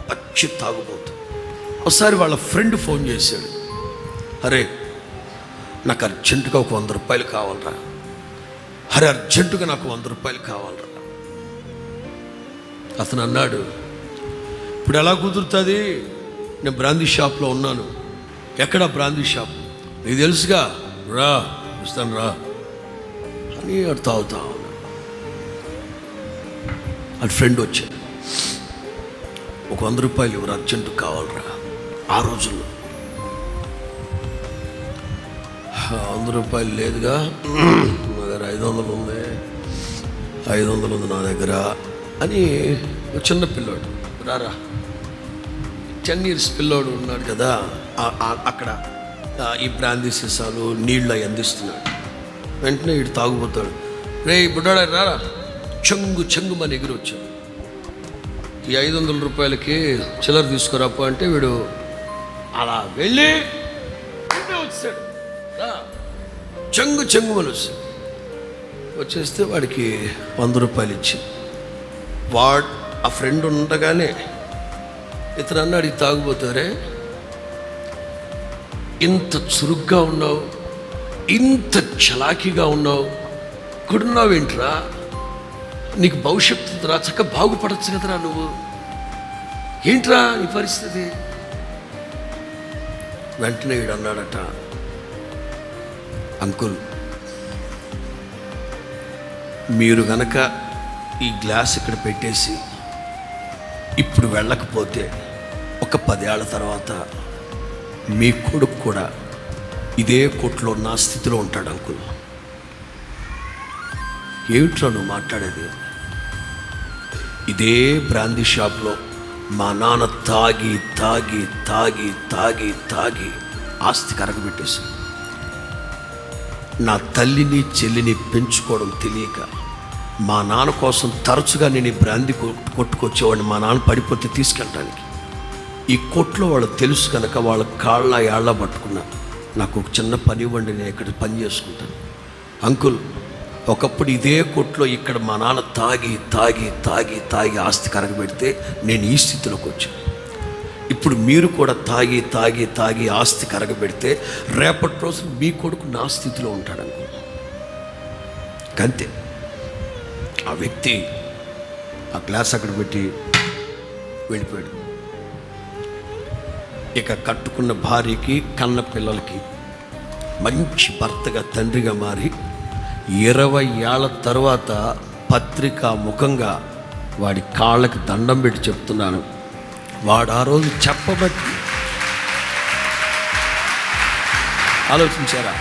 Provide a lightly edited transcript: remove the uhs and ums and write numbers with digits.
పచ్చి తాగుబోతు. ఒకసారి వాళ్ళ ఫ్రెండ్ ఫోన్ చేశాడు, అరే నాకు అర్జెంటుగా ఒక 100 రూపాయలు కావాలరా, అరే అర్జెంటుగా నాకు 100 రూపాయలు కావాలరా. అతను అన్నాడు, ఇప్పుడు ఎలా కుదురుతుంది, నేను బ్రాందీ షాప్లో ఉన్నాను. ఎక్కడ బ్రాందీ షాప్, నీకు తెలుసుగా, రా ఇస్తాను రా అని తాగుతా ఉన్నాడు. అది ఫ్రెండ్ వచ్చాడు, ఒక 100 రూపాయలు ఎవరు అర్జెంటు కావాలరా. ఆ రోజుల్లో 100 రూపాయలు లేదుగా, నా దగ్గర 500 ఉంది, 500 ఉంది నా దగ్గర అని చిన్న పిల్లోడు, రారా 10 years పిల్లోడు ఉన్నాడు కదా అక్కడ, ఈ బ్రాందీ సీసాలు నీళ్ళు అవి అందిస్తున్నాడు. వెంటనే వీడు తాగుపోతాడు, రే బుడ్డాడా రారా, చెంగు మన ఎగిరి వచ్చాడు. ఈ 500 రూపాయలకి చిల్లర తీసుకురాపు అంటే వీడు అలా వెళ్ళి వచ్చాడు, చెంగు మన వచ్చేస్తే వాడికి 100 రూపాయలు ఇచ్చి, వాడు ఆ ఫ్రెండ్ ఉండగానే ఇతను అన్నాడు, ఇది తాగుపోతారే, ఇంత చురుగ్గా ఉన్నావు, ఇంత చలాకీగా ఉన్నావు, ఇక్కడున్నావేంట్రా, నీకు భవిష్యత్తు రా, చక్కగా బాగుపడచ్చు కదరా, నువ్వు ఏంట్రా నీ పరిస్థితి. వెంటనే వీడు అన్నాడట, అంకుల్ మీరు గనక ఈ గ్లాస్ ఇక్కడ పెట్టేసి ఇప్పుడు వెళ్ళకపోతే ఒక 10 ఏళ్ల తర్వాత మీ కొడుకు కూడా ఇదే కొట్లో నా స్థితిలో ఉంటాడు అంకుల్. ఏమిట్రా నువ్వు మాట్లాడేది, ఇదే బ్రాందీ షాప్లో మా నాన్న తాగి ఆస్తి కరగబెట్టేసి నా తల్లిని చెల్లిని పెంచుకోవడం తెలియక మా నాన్న కోసం తరచుగా నేను ఈ బ్రాందీ కొట్టుకొచ్చేవాడిని, మా నాన్న పడిపోతే తీసుకెళ్ళడానికి. ఈ కొట్లో వాళ్ళు తెలుసు కనుక వాళ్ళ కాళ్ళ ఏళ్ళ పట్టుకున్నా, నాకు ఒక చిన్న పని ఇవ్వండి, నేను ఇక్కడ పని చేసుకుంటాను. అంకుల్ ఒకప్పుడు ఇదే కొట్లో ఇక్కడ మా నాన్న తాగి ఆస్తి కరగబెడితే నేను ఈ స్థితిలోకి వచ్చాను. ఇప్పుడు మీరు కూడా తాగి ఆస్తి కరగబెడితే రేపటి రోజు మీ కొడుకు నా స్థితిలో ఉంటాడు అనుకో. అంతే. ఆ వ్యక్తి ఆ గ్లాస్ అక్కడ పెట్టి వెళ్ళిపోయాడు. ఇక కట్టుకున్న భార్యకి కన్న పిల్లలకి మంచి భర్తగా తండ్రిగా మారి 20 ఏళ్ల తర్వాత పత్రికా ముఖంగా వాడి కాళ్ళకి దండం పెట్టి చెప్తున్నాను, వాడు ఆ రోజు చెప్పబట్టి ఆలోచించారా?